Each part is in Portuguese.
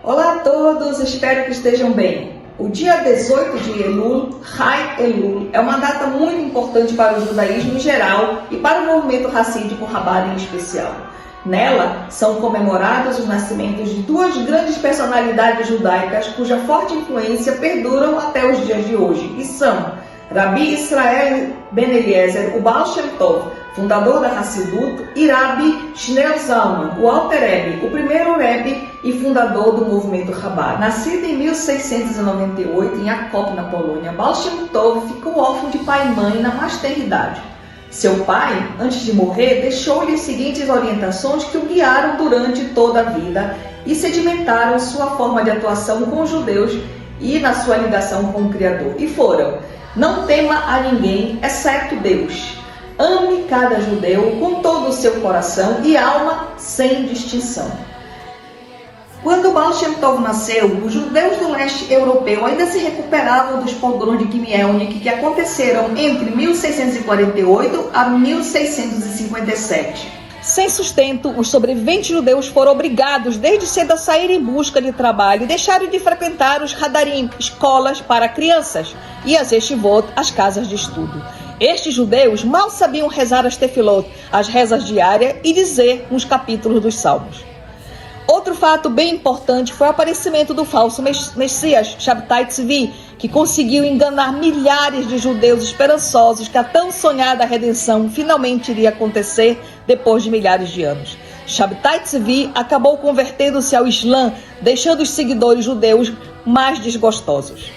Olá a todos, espero que estejam bem. O dia 18 de Elul, Chai Elul, é uma data muito importante para o judaísmo em geral e para o movimento racídico Chabad em especial. Nela, são comemorados os nascimentos de duas grandes personalidades judaicas cuja forte influência perduram até os dias de hoje, e são Rabbi Israel Ben Eliezer, o Baal Shem Tov, fundador da Hassidut, e Rabbi Shneur Zalman, o Alter Rebbe, o primeiro Rebbe e fundador do movimento Chabad. Nascido em 1698 em Akop, na Polônia, Baal Shem Tov ficou órfão de pai e mãe na mais tenra idade. Seu pai, antes de morrer, deixou-lhe as seguintes orientações que o guiaram durante toda a vida e sedimentaram sua forma de atuação com os judeus e na sua ligação com o Criador. E foram: não tema a ninguém, exceto Deus. Ame cada judeu com todo o seu coração e alma, sem distinção. Quando Baal Shem Tov nasceu, os judeus do leste europeu ainda se recuperavam dos pogroms de Kimelnik que aconteceram entre 1648 a 1657. Sem sustento, os sobreviventes judeus foram obrigados desde cedo a sair em busca de trabalho e deixaram de frequentar os hadarim, escolas para crianças, e as yeshivot, as casas de estudo. Estes judeus mal sabiam rezar as tefilot, as rezas diárias, e dizer uns capítulos dos salmos. Outro fato bem importante foi o aparecimento do falso Messias, Shabtai Tzvi, que conseguiu enganar milhares de judeus esperançosos que a tão sonhada redenção finalmente iria acontecer depois de milhares de anos. Shabtai Tzvi acabou convertendo-se ao Islã, deixando os seguidores judeus mais desgostosos.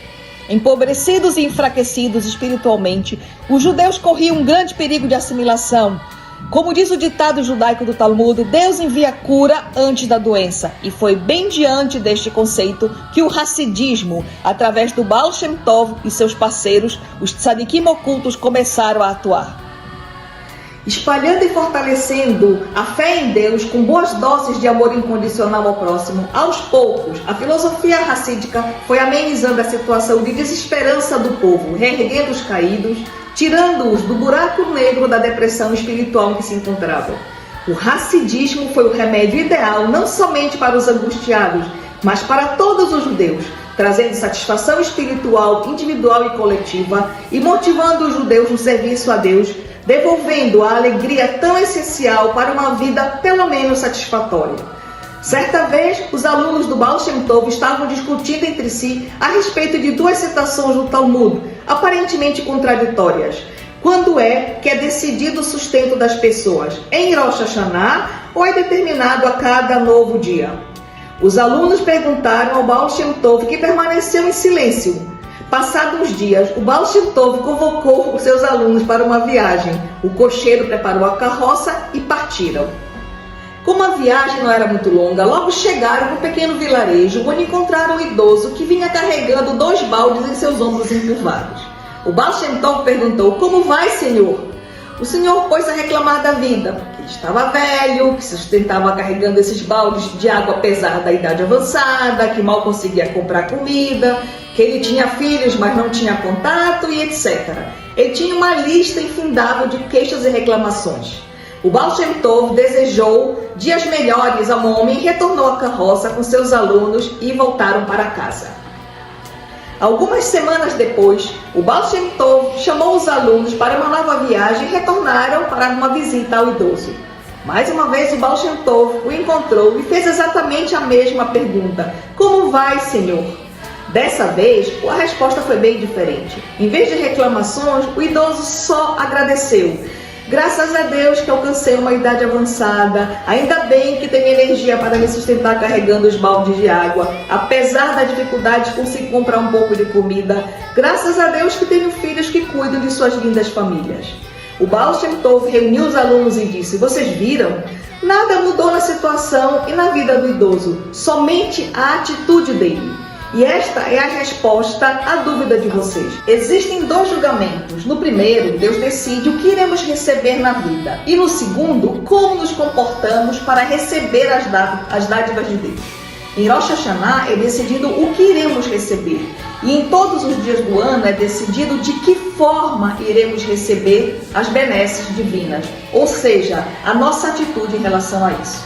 Empobrecidos e enfraquecidos espiritualmente, os judeus corriam um grande perigo de assimilação. Como diz o ditado judaico do Talmud, Deus envia cura antes da doença. E foi bem diante deste conceito que o Hassidismo, através do Baal Shem Tov e seus parceiros, os tzadikim ocultos, começaram a atuar. Espalhando e fortalecendo a fé em Deus com boas doses de amor incondicional ao próximo, aos poucos, a filosofia racídica foi amenizando a situação de desesperança do povo, reerguendo os caídos, tirando-os do buraco negro da depressão espiritual em que se encontravam. O Hassidismo foi o remédio ideal não somente para os angustiados, mas para todos os judeus, trazendo satisfação espiritual, individual e coletiva e motivando os judeus no serviço a Deus, devolvendo a alegria tão essencial para uma vida pelo menos satisfatória. Certa vez, os alunos do Baal Shem Tov estavam discutindo entre si a respeito de duas citações do Talmud, aparentemente contraditórias. Quando é que é decidido o sustento das pessoas? Em Rosh Hashanah ou é determinado a cada novo dia? Os alunos perguntaram ao Baal Shem Tov, que permaneceu em silêncio. Passados uns dias, o Baal Shem Tov convocou os seus alunos para uma viagem. O cocheiro preparou a carroça e partiram. Como a viagem não era muito longa, logo chegaram num pequeno vilarejo onde encontraram um idoso que vinha carregando 2 baldes em seus ombros encurvados. O Baal Shem Tov perguntou: como vai, senhor? O senhor pôs a reclamar da vida, porque ele estava velho, que se sustentava carregando esses baldes de água apesar da idade avançada, que mal conseguia comprar comida, que ele tinha filhos, mas não tinha contato e etc. Ele tinha uma lista infindável de queixas e reclamações. O Baal Shem Tov desejou dias melhores ao homem e retornou à carroça com seus alunos e voltaram para casa. Algumas semanas depois, o Baal Shem Tov chamou os alunos para uma nova viagem e retornaram para uma visita ao idoso. Mais uma vez, o Baal Shem Tov o encontrou e fez exatamente a mesma pergunta: como vai, senhor? Dessa vez, a resposta foi bem diferente. Em vez de reclamações, o idoso só agradeceu. Graças a Deus que alcancei uma idade avançada, ainda bem que tenho energia para me sustentar carregando os baldes de água. Apesar da dificuldade de conseguir comprar um pouco de comida, graças a Deus que tenho filhos que cuidam de suas lindas famílias. O Baal Shem Tov reuniu os alunos e disse: vocês viram? Nada mudou na situação e na vida do idoso, somente a atitude dele. E esta é a resposta à dúvida de vocês. Existem 2 julgamentos. No primeiro, Deus decide o que iremos receber na vida. E no segundo, como nos comportamos para receber as dádivas de Deus. Em Rosh Hashanah é decidido o que iremos receber. E em todos os dias do ano é decidido de que forma iremos receber as benesses divinas. Ou seja, a nossa atitude em relação a isso.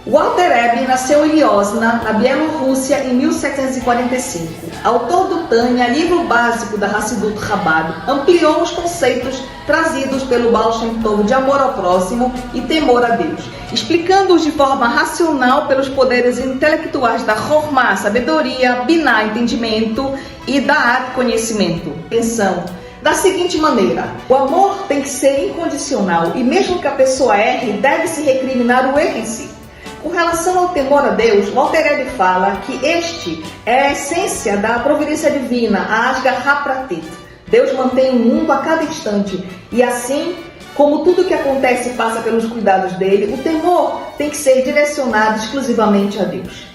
Walter Rebbe nasceu em Yozna, na Bielorrússia, em 1745. Autor do Tânia, livro básico da Hassidut Chabad, ampliou os conceitos trazidos pelo Baal Shem Tov de amor ao próximo e temor a Deus, explicando-os de forma racional pelos poderes intelectuais da Chokhmah, sabedoria, Binah, entendimento, e Da'at, conhecimento, pensão, da seguinte maneira: o amor tem que ser incondicional e mesmo que a pessoa erre, deve-se recriminar o erro em si. Com relação ao temor a Deus, Walter Rebbe fala que este é a essência da providência divina, a Ashgaha Pratit. Deus mantém o mundo a cada instante e assim, como tudo que acontece passa pelos cuidados dele, o temor tem que ser direcionado exclusivamente a Deus.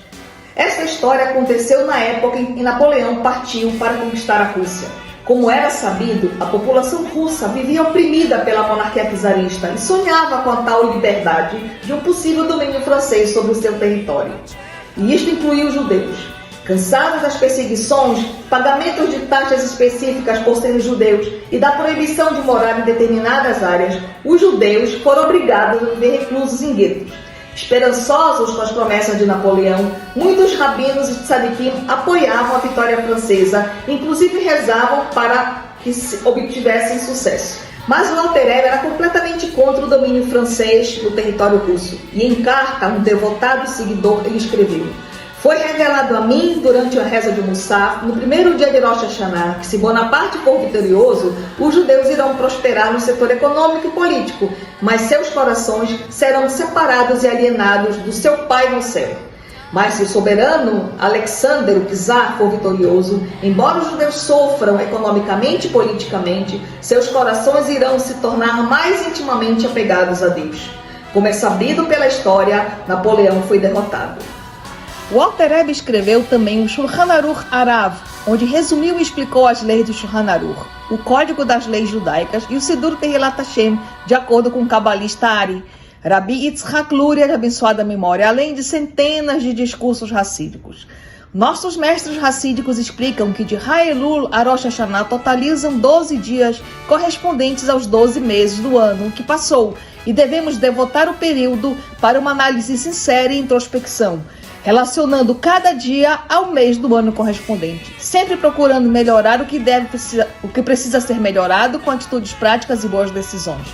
Essa história aconteceu na época em que Napoleão partiu para conquistar a Rússia. Como era sabido, a população russa vivia oprimida pela monarquia czarista e sonhava com a tal liberdade de um possível domínio francês sobre o seu território. E isto incluía os judeus. Cansados das perseguições, pagamentos de taxas específicas por serem judeus e da proibição de morar em determinadas áreas, os judeus foram obrigados a viver reclusos em guetos. Esperançosos com as promessas de Napoleão, muitos rabinos e tzadikim apoiavam a vitória francesa, inclusive rezavam para que obtivessem sucesso. Mas Walter Rebbe era completamente contra o domínio francês no território russo. E em carta a um devotado seguidor ele escreveu: foi revelado a mim, durante a reza de Musaf, no primeiro dia de Rosh Hashanah, que se Bonaparte for vitorioso, os judeus irão prosperar no setor econômico e político, mas seus corações serão separados e alienados do seu Pai no céu. Mas se o soberano Alexander, o czar, for vitorioso, embora os judeus sofram economicamente e politicamente, seus corações irão se tornar mais intimamente apegados a Deus. Como é sabido pela história, Napoleão foi derrotado. Walter Rebbe escreveu também o Shulchan Aruch Arav, onde resumiu e explicou as leis do Shulchan Aruch, o Código das Leis Judaicas e o Sidur Tehilat Hashem, de acordo com o cabalista Ari, Rabi Yitzhak Luria, de abençoada memória, além de centenas de discursos racídicos. Nossos mestres racídicos explicam que de Elul a Rosh Hashanah totalizam 12 dias correspondentes aos 12 meses do ano que passou e devemos devotar o período para uma análise sincera e introspecção, relacionando cada dia ao mês do ano correspondente, sempre procurando melhorar o que precisa ser melhorado com atitudes práticas e boas decisões.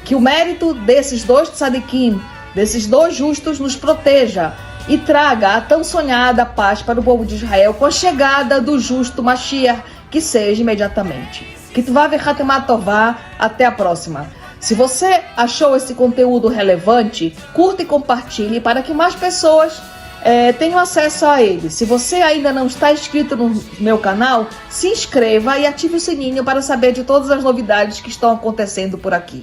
Que o mérito desses dois tzadikim, desses dois justos, nos proteja e traga a tão sonhada paz para o povo de Israel com a chegada do justo Mashiach, que seja imediatamente. Kitvá v'chatemá tová, até a próxima. Se você achou esse conteúdo relevante, curta e compartilhe para que mais pessoas tenham acesso a ele. Se você ainda não está inscrito no meu canal, se inscreva e ative o sininho para saber de todas as novidades que estão acontecendo por aqui.